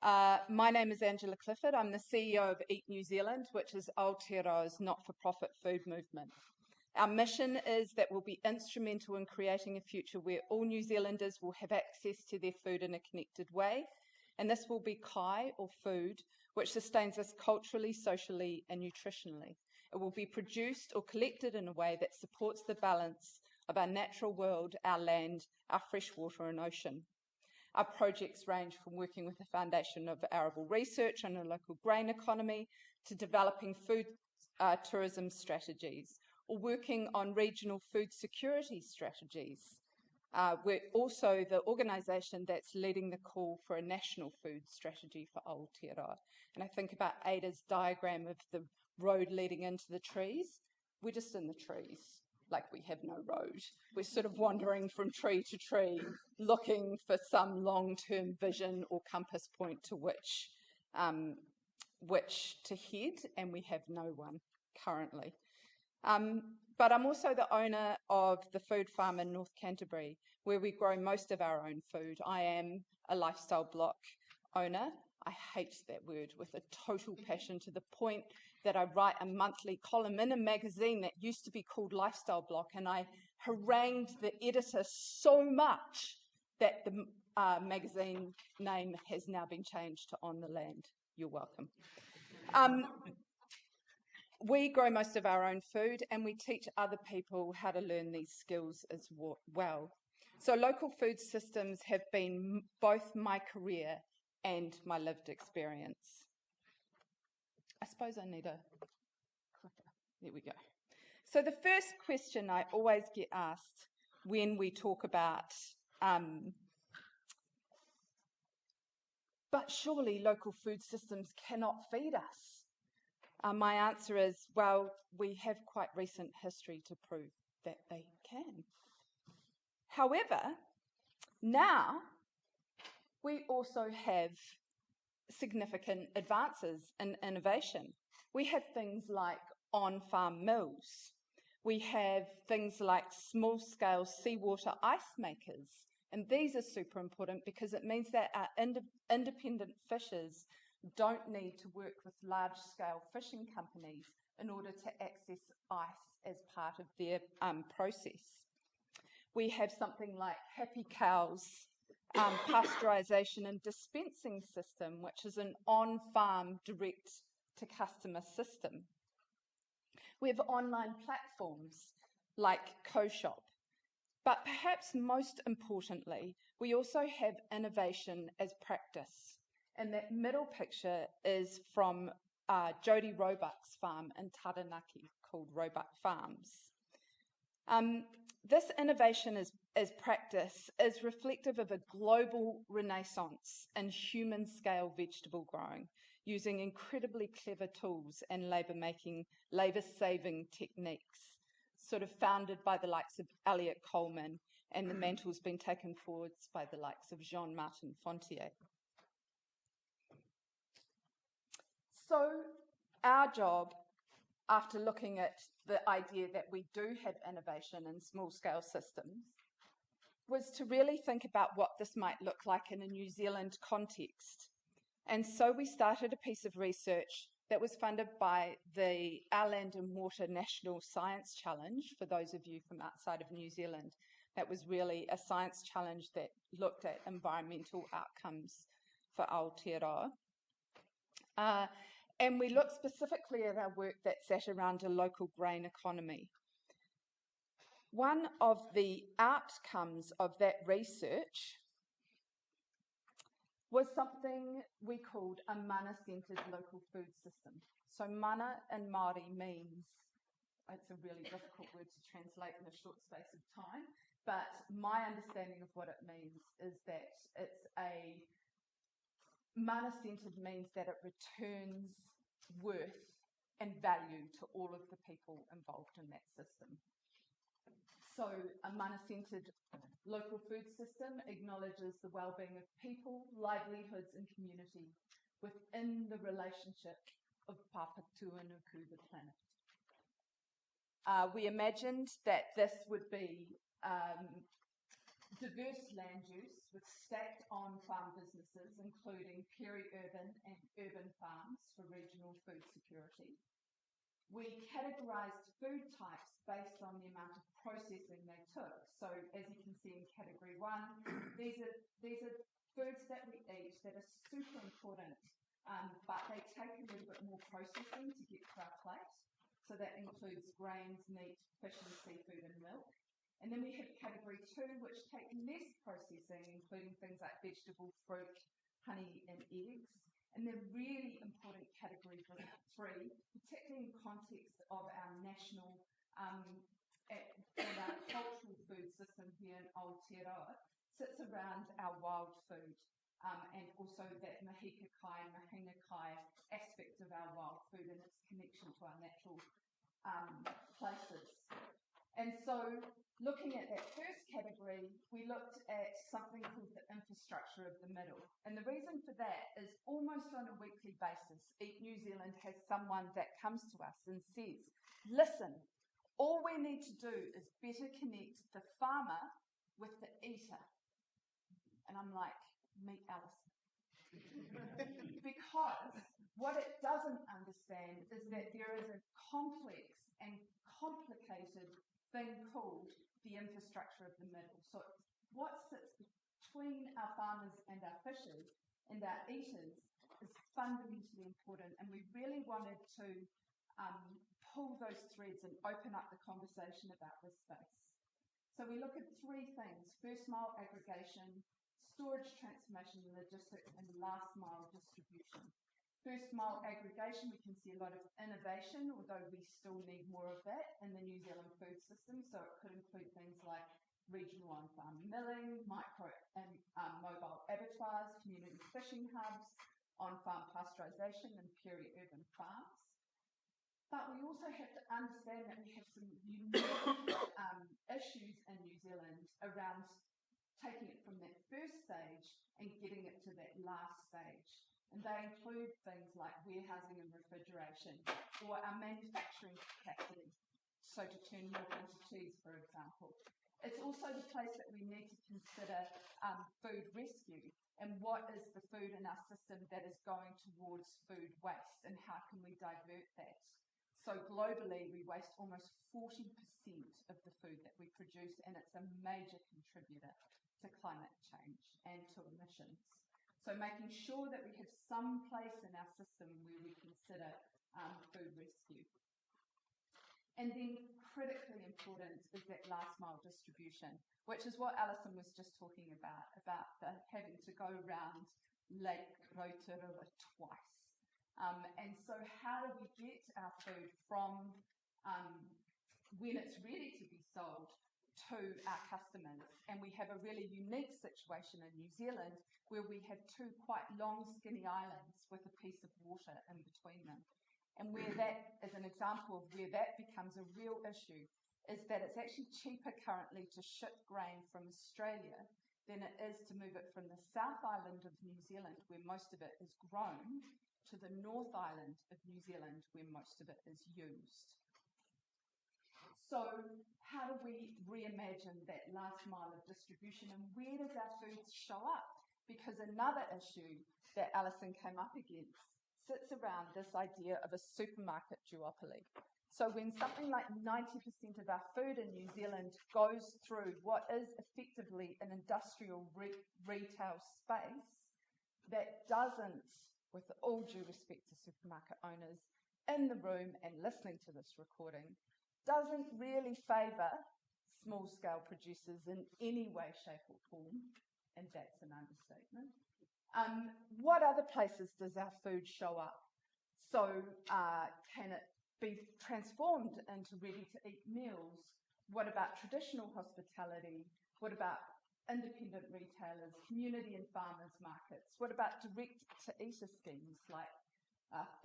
My name is Angela Clifford. I'm the CEO of Eat New Zealand, which is Aotearoa's not-for-profit food movement. Our mission is that we'll be instrumental in creating a future where all New Zealanders will have access to their food in a connected way, and this will be kai, or food, which sustains us culturally, socially and nutritionally. It will be produced or collected in a way that supports the balance of our natural world, our land, our fresh water and ocean. Our projects range from working with the Foundation of Arable Research on a local grain economy to developing food tourism strategies or working on regional food security strategies. We're also the organisation that's leading the call for a national food strategy for Aotearoa. And I think about Ada's diagram of the road leading into the trees. We're just in the trees. Like we have no road. We're sort of wandering from tree to tree, looking for some long-term vision or compass point to which to head, and we have no one currently. But I'm also the owner of the food farm in North Canterbury, where we grow most of our own food. I am a lifestyle block owner. I hate that word with a total passion, to the point that I write a monthly column in a magazine that used to be called Lifestyle Block, and I harangued the editor so much that the magazine name has now been changed to On the Land. You're welcome. We grow most of our own food, and we teach other people how to learn these skills as well. So local food systems have been both my career and my lived experience. I suppose I need a clicker. There we go. So the first question I always get asked when we talk about, but surely local food systems cannot feed us. My answer is, well, we have quite recent history to prove that they can. However, now we also have significant advances in innovation. We have things like on-farm mills. We have things like small-scale seawater ice makers. And these are super important because it means that our independent fishers don't need to work with large-scale fishing companies in order to access ice as part of their process. We have something like Happy Cows pasteurisation and dispensing system, which is an on-farm direct-to-customer system. We have online platforms like CoShop. But perhaps most importantly, we also have innovation as practice. And that middle picture is from Jody Roebuck's farm in Taranaki called Roebuck Farms. This innovation as practice is reflective of a global renaissance in human-scale vegetable growing, using incredibly clever tools and labour-saving techniques, sort of founded by the likes of Elliot Coleman, and the mantle's been taken forwards by the likes of Jean-Martin Fontier. So our job, after looking at the idea that we do have innovation in small-scale systems, was to really think about what this might look like in a New Zealand context. And so we started a piece of research that was funded by the Our Land and Water National Science Challenge, for those of you from outside of New Zealand. That was really a science challenge that looked at environmental outcomes for Aotearoa. And we looked specifically at our work that sat around a local grain economy. One of the outcomes of that research was something we called a mana-centred local food system. So mana in Māori means, it's a really difficult word to translate in a short space of time, but my understanding of what it means is that it's a mana-centred means that it returns worth and value to all of the people involved in that system. So a mana-centred local food system acknowledges the well-being of people, livelihoods and community within the relationship of Papatūānuku, the planet. We imagined that this would be diverse land use with stacked on-farm businesses, including peri-urban and urban farms for regional food security. We categorised food types based on the amount of processing they took. So as you can see in category 1, these are foods that we eat that are super important, but they take a little bit more processing to get to our plate. So that includes grains, meat, fish and seafood and milk. And then we have category 2, which take less processing, including things like vegetable, fruit, honey and eggs. And they're really important category 3, particularly in context of our national and our cultural food system here in Aotearoa, sits around our wild food and also that mahika kai, mahinga kai aspect of our wild food and its connection to our natural places. And so looking at that first category, we looked at something called the infrastructure of the middle. And the reason for that is almost on a weekly basis, Eat New Zealand has someone that comes to us and says, listen, all we need to do is better connect the farmer with the eater. And I'm like, meet Alison. Because what it doesn't understand is that there is a complex and complicated thing called the infrastructure of the middle. So what sits between our farmers and our fishers and our eaters is fundamentally important, and we really wanted to pull those threads and open up the conversation about this space. So we look at 3 things: first mile aggregation, storage, transformation and logistics, and last mile distribution. First mile aggregation, we can see a lot of innovation, although we still need more of that in the New Zealand food system. So it could include things like regional on-farm milling, micro and mobile abattoirs, community fishing hubs, on-farm pasteurisation and peri-urban farms. But we also have to understand that we have some unique issues in New Zealand around taking it from that first stage and getting it to that last stage. And they include things like warehousing and refrigeration, or our manufacturing capacity, so to turn milk into cheese, for example. It's also the place that we need to consider food rescue and what is the food in our system that is going towards food waste and how can we divert that. So globally, we waste almost 40% of the food that we produce, and it's a major contributor to climate change and to emissions. So making sure that we have some place in our system where we consider food rescue. And then critically important is that last mile distribution, which is what Alison was just talking about the having to go around Lake Rotorua twice. And so how do we get our food from when it's ready to be sold to our customers? And we have a really unique situation in New Zealand where we have 2 quite long skinny islands with a piece of water in between them. And where that is an example of where that becomes a real issue is that it's actually cheaper currently to ship grain from Australia than it is to move it from the South Island of New Zealand, where most of it is grown, to the North Island of New Zealand, where most of it is used. So how do we reimagine that last mile of distribution, and where does our food show up? Because another issue that Alison came up against sits around this idea of a supermarket duopoly. So when something like 90% of our food in New Zealand goes through what is effectively an industrial retail space that doesn't, with all due respect to supermarket owners in the room and listening to this recording, doesn't really favour small-scale producers in any way, shape or form, and that's an understatement. What other places does our food show up? So can it be transformed into ready-to-eat meals? What about traditional hospitality? What about independent retailers, community and farmers markets? What about direct-to-eater schemes like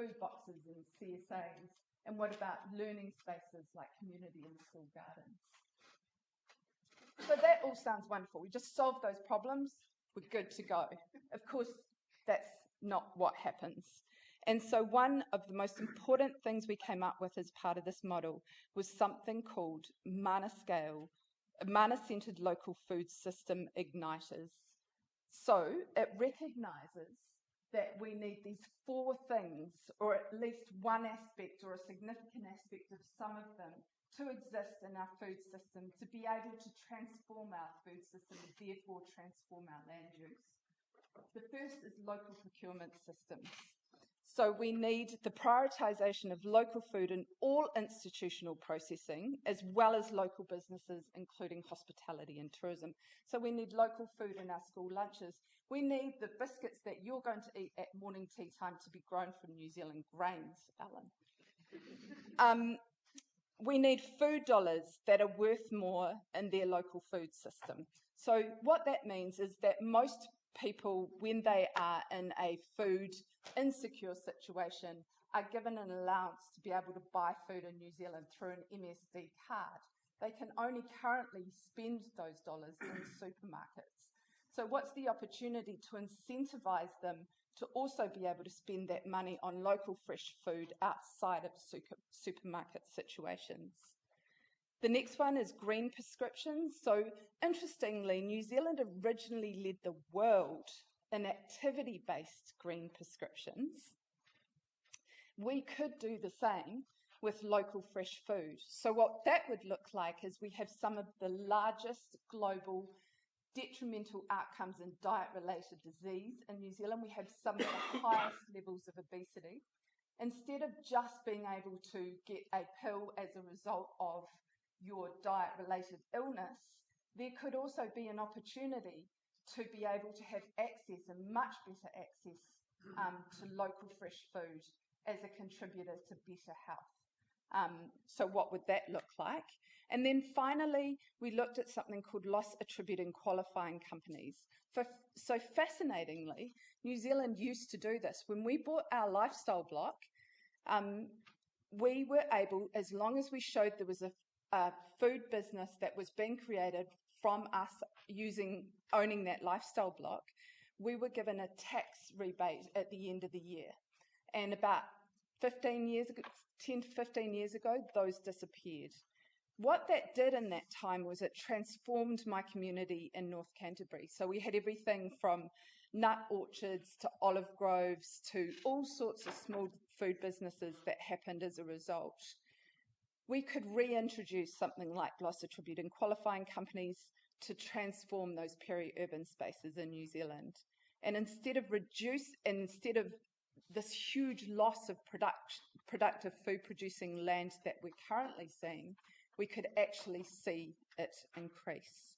food boxes and CSAs? And what about learning spaces like community and school gardens? So that all sounds wonderful. We just solved those problems, we're good to go. Of course, that's not what happens. And so one of the most important things we came up with as part of this model was something called mana scale mana-centred local food system igniters. So it recognises that we need these four things, or at least one aspect or a significant aspect of some of them, to exist in our food system, to be able to transform our food system and therefore transform our land use. The first is local procurement systems. So we need the prioritisation of local food in all institutional processing, as well as local businesses, including hospitality and tourism. So we need local food in our school lunches. We need the biscuits that you're going to eat at morning tea time to be grown from New Zealand grains, Alan. We need food dollars that are worth more in their local food system. So what that means is that most people, when they are in a food insecure situation, are given an allowance to be able to buy food in New Zealand through an MSD card. They can only currently spend those dollars in supermarkets. So what's the opportunity to incentivise them to also be able to spend that money on local fresh food outside of supermarket situations? The next one is green prescriptions. So interestingly, New Zealand originally led the world in activity-based green prescriptions. We could do the same with local fresh food. So what that would look like is we have some of the largest global detrimental outcomes in diet-related disease. In New Zealand, we have some of the highest levels of obesity. Instead of just being able to get a pill as a result of your diet-related illness, there could also be an opportunity to be able to have access, and much better access, to local fresh food as a contributor to better health. So what would that look like? And then finally, we looked at something called loss attributing qualifying companies. So fascinatingly, New Zealand used to do this. When we bought our lifestyle block, we were able, as long as we showed there was a food business that was being created from us owning that lifestyle block, we were given a tax rebate at the end of the year. And about 10 to 15 years ago, those disappeared. What that did in that time was it transformed my community in North Canterbury. So we had everything from nut orchards to olive groves to all sorts of small food businesses that happened as a result. We could reintroduce something like loss attributing qualifying companies to transform those peri-urban spaces in New Zealand. And instead of this huge loss of productive food producing land that we're currently seeing, we could actually see it increase.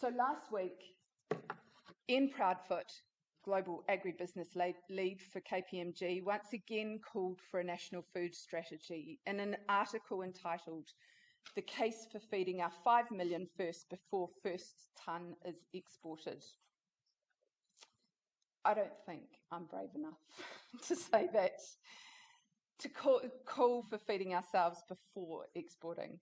So last week, Ian Proudfoot, Global Agribusiness Lead for KPMG, once again called for a national food strategy in an article entitled "The Case for Feeding Our 5 Million First Before First Tonne is Exported." I don't think I'm brave enough to say that, to call for feeding ourselves before exporting.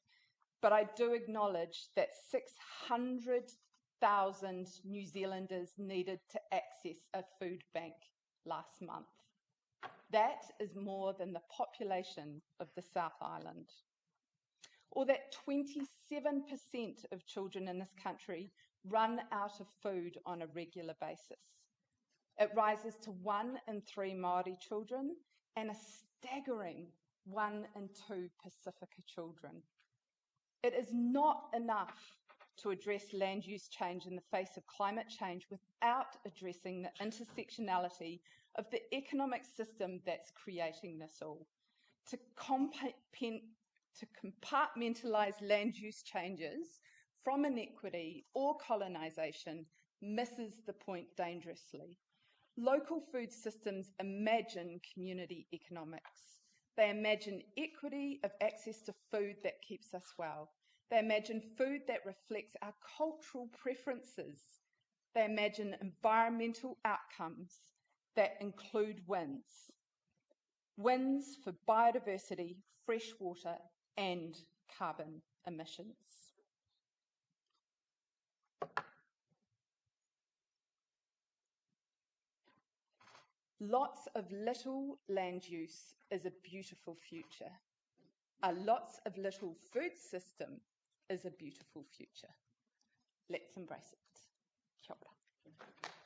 But I do acknowledge that 600,000 New Zealanders needed to access a food bank last month. That is more than the population of the South Island. Or that 27% of children in this country run out of food on a regular basis. It rises to 1 in 3 Māori children and a staggering 1 in 2 Pacifica children. It is not enough to address land use change in the face of climate change without addressing the intersectionality of the economic system that's creating this all. To compartmentalise land use changes from inequity or colonisation misses the point dangerously. Local food systems imagine community economics. They imagine equity of access to food that keeps us well. They imagine food that reflects our cultural preferences. They imagine environmental outcomes that include wins. Wins for biodiversity, fresh water, and carbon emissions. Lots of little land use is a beautiful future. a lots of little food system is a beautiful future. Let's embrace it. Kia ora.